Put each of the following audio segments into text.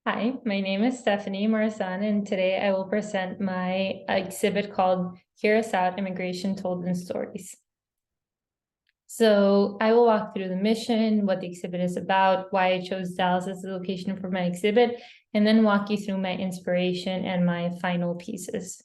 Hi, my name is Stephanie Morazan, and today I will present my exhibit called Hear Us Out: Immigration Told in Stories. So I will walk through the mission, what the exhibit is about, why I chose Dallas as the location for my exhibit, and then walk you through my inspiration and my final pieces.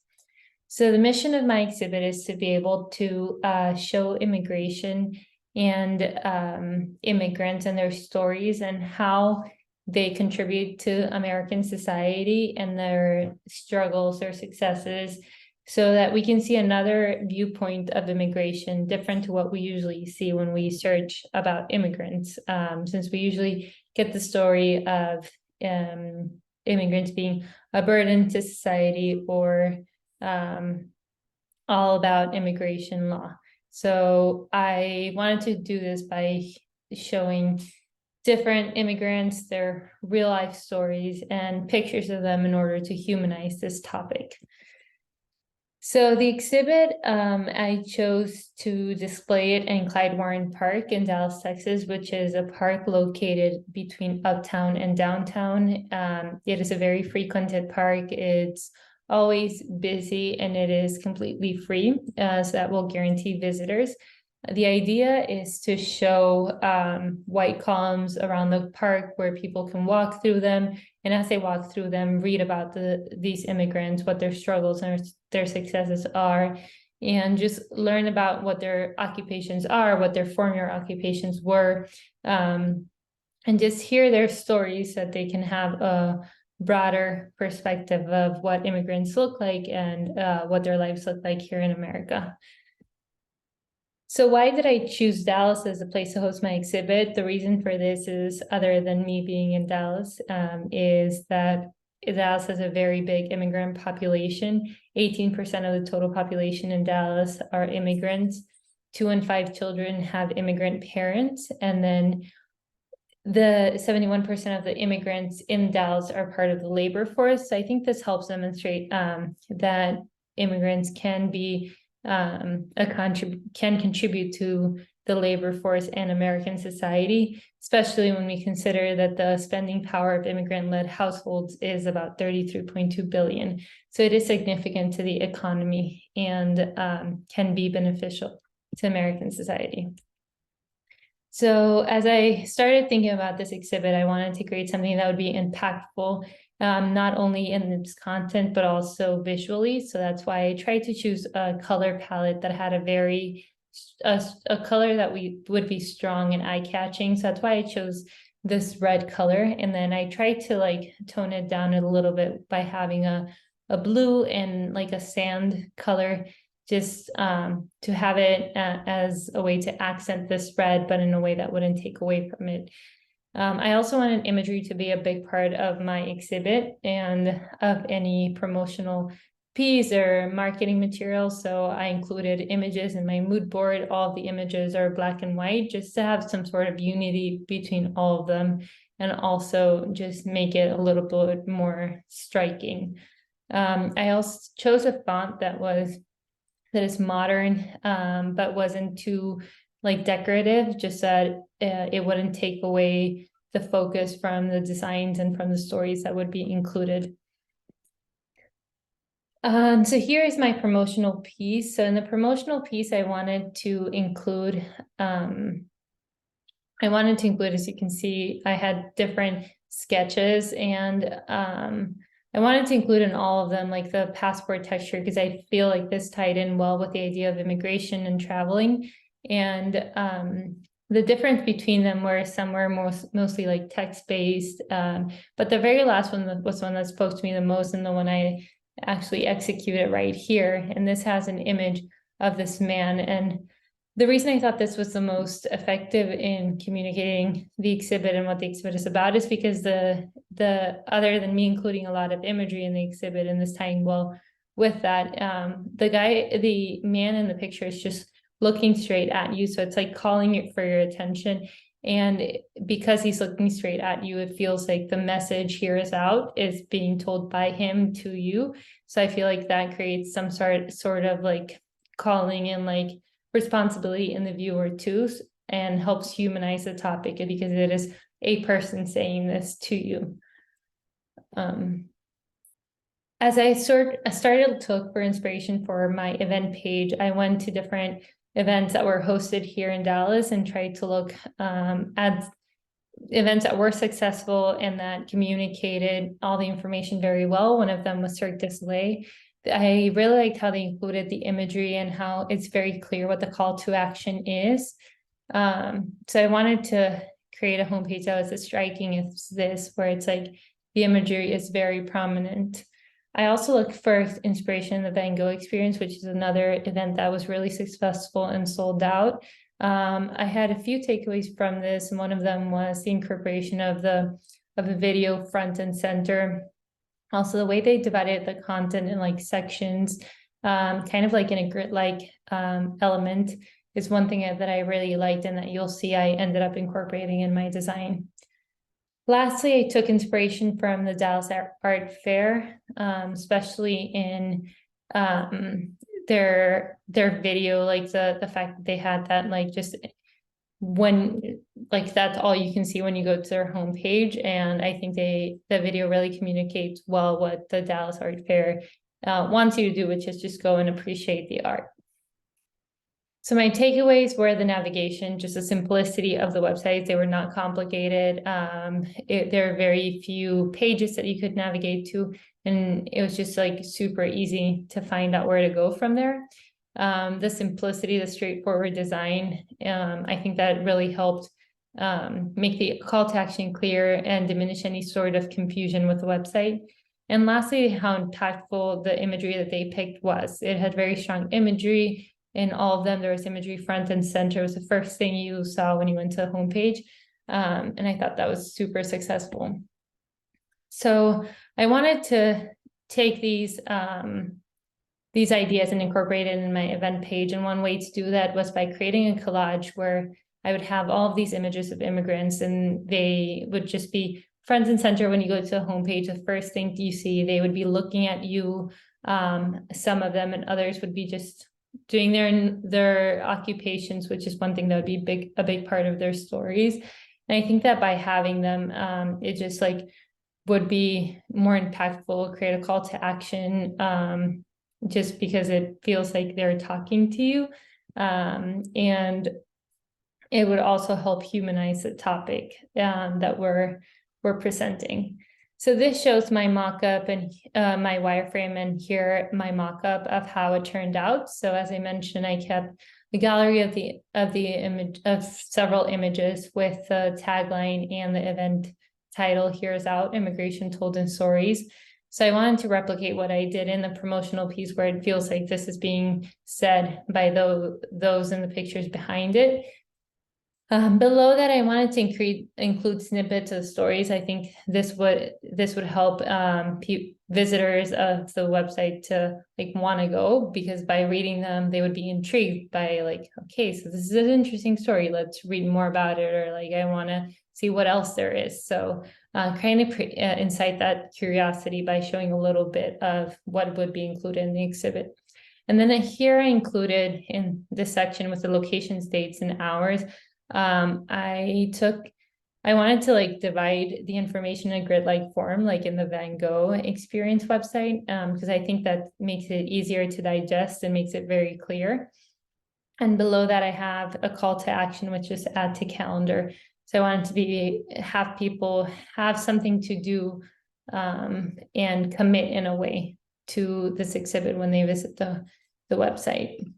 So the mission of my exhibit is to be able to show immigration and immigrants and their stories and how they contribute to American society and their struggles, their successes, so that we can see another viewpoint of immigration different to what we usually see when we search about immigrants, since we usually get the story of immigrants being a burden to society or all about immigration law. So I wanted to do this by showing different immigrants, their real life stories, and pictures of them in order to humanize this topic. So the exhibit, I chose to display it in Clyde Warren Park in Dallas, Texas, which is a park located between uptown and downtown. It is a very frequented park. It's always busy and it is completely free, so that will guarantee visitors. The idea is to show white columns around the park where people can walk through them, and as they walk through them, read about these immigrants, what their struggles and their successes are, and just learn about what their occupations are, what their former occupations were, and just hear their stories so that they can have a broader perspective of what immigrants look like and what their lives look like here in America. So why did I choose Dallas as a place to host my exhibit? The reason for this is, other than me being in Dallas, is that Dallas has a very big immigrant population. 18% of the total population in Dallas are immigrants. 2 in 5 children have immigrant parents. And then the 71% of the immigrants in Dallas are part of the labor force. So I think this helps demonstrate that immigrants can be can contribute to the labor force and American society, especially when we consider that the spending power of immigrant-led households is about 33.2 billion. So it is significant to the economy and can be beneficial to American society. So as I started thinking about this exhibit, I wanted to create something that would be impactful, not only in its content, but also visually. So that's why I tried to choose a color palette that had a color that would be strong and eye-catching. So that's why I chose this red color. And then I tried to tone it down a little bit by having a blue and like a sand color, just to have it as a way to accent this red, but in a way that wouldn't take away from it. I also wanted imagery to be a big part of my exhibit and of any promotional piece or marketing material. So I included images in my mood board. All of the images are black and white, just to have some sort of unity between all of them, and also just make it a little bit more striking. I also chose a font that is modern, but wasn't too decorative, just that it wouldn't take away the focus from the designs and from the stories that would be included. So here is my promotional piece. So in the promotional piece, I wanted to include, as you can see, I had different sketches, and I wanted to include in all of them like the passport texture, because I feel like this tied in well with the idea of immigration and traveling. And the difference between them were some were mostly like text-based, but the very last one was one that spoke to me the most, and the one I actually executed right here. And this has an image of this man. And the reason I thought this was the most effective in communicating the exhibit and what the exhibit is about is because the other than me including a lot of imagery in the exhibit and this tying well with that, the man in the picture is just looking straight at you. So it's like calling it for your attention. And because he's looking straight at you, it feels like the message "Hear Us Out" is being told by him to you. So I feel like that creates some sort of like calling and like responsibility in the viewer too, and helps humanize the topic because it is a person saying this to you. As I started to look for inspiration for my event page, I went to different events that were hosted here in Dallas and tried to look at events that were successful and that communicated all the information very well. One of them was Cirque du Soleil. I really liked how they included the imagery and how it's very clear what the call to action is. So I wanted to create a homepage that was as striking as this, where it's like the imagery is very prominent. I also looked for inspiration in the Van Gogh experience, which is another event that was really successful and sold out. I had a few takeaways from this, and one of them was the incorporation of the video front and center. Also, the way they divided the content in like sections, kind of like in a grid-like element, is one thing that I really liked and that you'll see I ended up incorporating in my design. Lastly, I took inspiration from the Dallas Art Fair, especially in their video, like the fact that they had that, like, just when, like, that's all you can see when you go to their homepage. And I think the video really communicates well what the Dallas Art Fair wants you to do, which is just go and appreciate the art. So my takeaways were the navigation, just the simplicity of the website. They were not complicated. There are very few pages that you could navigate to, and it was just like super easy to find out where to go from there. The simplicity, the straightforward design, I think that really helped make the call to action clear and diminish any sort of confusion with the website. And lastly, how impactful the imagery that they picked was. It had very strong imagery. In all of them, there was imagery front and center. It was the first thing you saw when you went to the homepage. And I thought that was super successful. So I wanted to take these ideas and incorporate it in my event page. And one way to do that was by creating a collage where I would have all of these images of immigrants, and they would just be front and center when you go to the homepage. The first thing you see, they would be looking at you. Some of them, and others would be just doing their occupations, which is one thing that would be a big part of their stories. And I think that by having them, it just like would be more impactful, create a call to action, just because it feels like they're talking to you. And it would also help humanize the topic that we're presenting. So this shows my mock-up and my wireframe, and here my mock-up of how it turned out. So as I mentioned, I kept the gallery of the image of several images with the tagline and the event title, "Here's Out, Immigration Told in Stories." So I wanted to replicate what I did in the promotional piece, where it feels like this is being said by those in the pictures behind it. Below that, I wanted to include snippets of stories. I think this would help visitors of the website to like want to go, because by reading them, they would be intrigued by like, okay, so this is an interesting story. Let's read more about it, or like, I want to see what else there is. So kind of incite that curiosity by showing a little bit of what would be included in the exhibit. And then here I included in this section with the locations, dates, and hours. I wanted to like divide the information in a grid-like form, like in the Van Gogh experience website, because I think that makes it easier to digest and makes it very clear. And below that, I have a call to action, which is add to calendar. So I wanted to have people have something to do and commit in a way to this exhibit when they visit the website.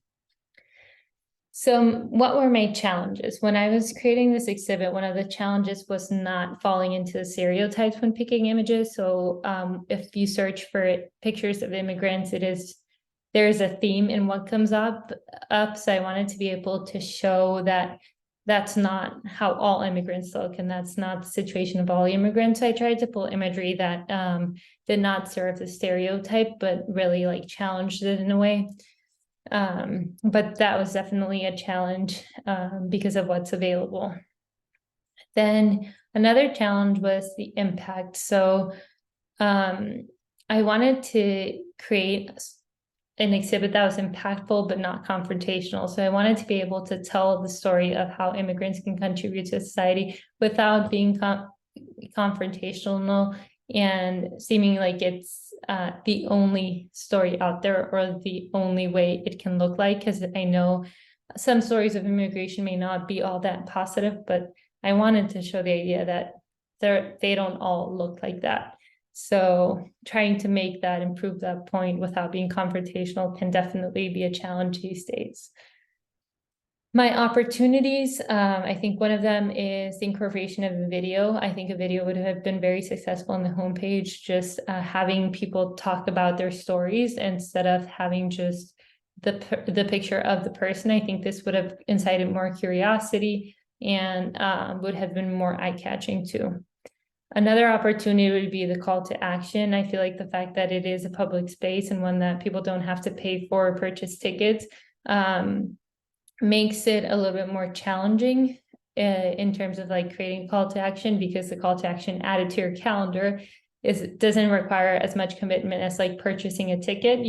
So what were my challenges? When I was creating this exhibit, one of the challenges was not falling into the stereotypes when picking images. So if you search for pictures of immigrants, there's a theme in what comes up. So I wanted to be able to show that that's not how all immigrants look, and that's not the situation of all immigrants. So I tried to pull imagery that did not serve the stereotype, but really like challenged it in a way. But that was definitely a challenge because of what's available. Then another challenge was the impact. So I wanted to create an exhibit that was impactful but not confrontational. So I wanted to be able to tell the story of how immigrants can contribute to society without being confrontational and seeming like it's the only story out there or the only way it can look like, because I know some stories of immigration may not be all that positive, but I wanted to show the idea that they don't all look like that. So trying to make that, improve that point without being confrontational can definitely be a challenge these days. My opportunities, I think one of them is the incorporation of a video. I think a video would have been very successful on the homepage, just having people talk about their stories instead of having just the picture of the person. I think this would have incited more curiosity and would have been more eye-catching too. Another opportunity would be the call to action. I feel like the fact that it is a public space and one that people don't have to pay for or purchase tickets makes it a little bit more challenging in terms of like creating call to action, because the call to action added to your calendar doesn't require as much commitment as like purchasing a ticket.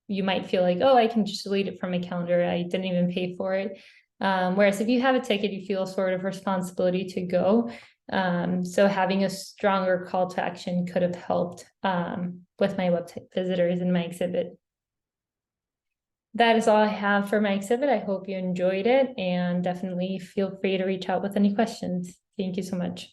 You might feel like, oh, I can just delete it from my calendar, I didn't even pay for it. Whereas if you have a ticket, you feel sort of responsibility to go. So having a stronger call to action could have helped with my website visitors in my exhibit. That is all I have for my exhibit. I hope you enjoyed it, and definitely feel free to reach out with any questions. Thank you so much.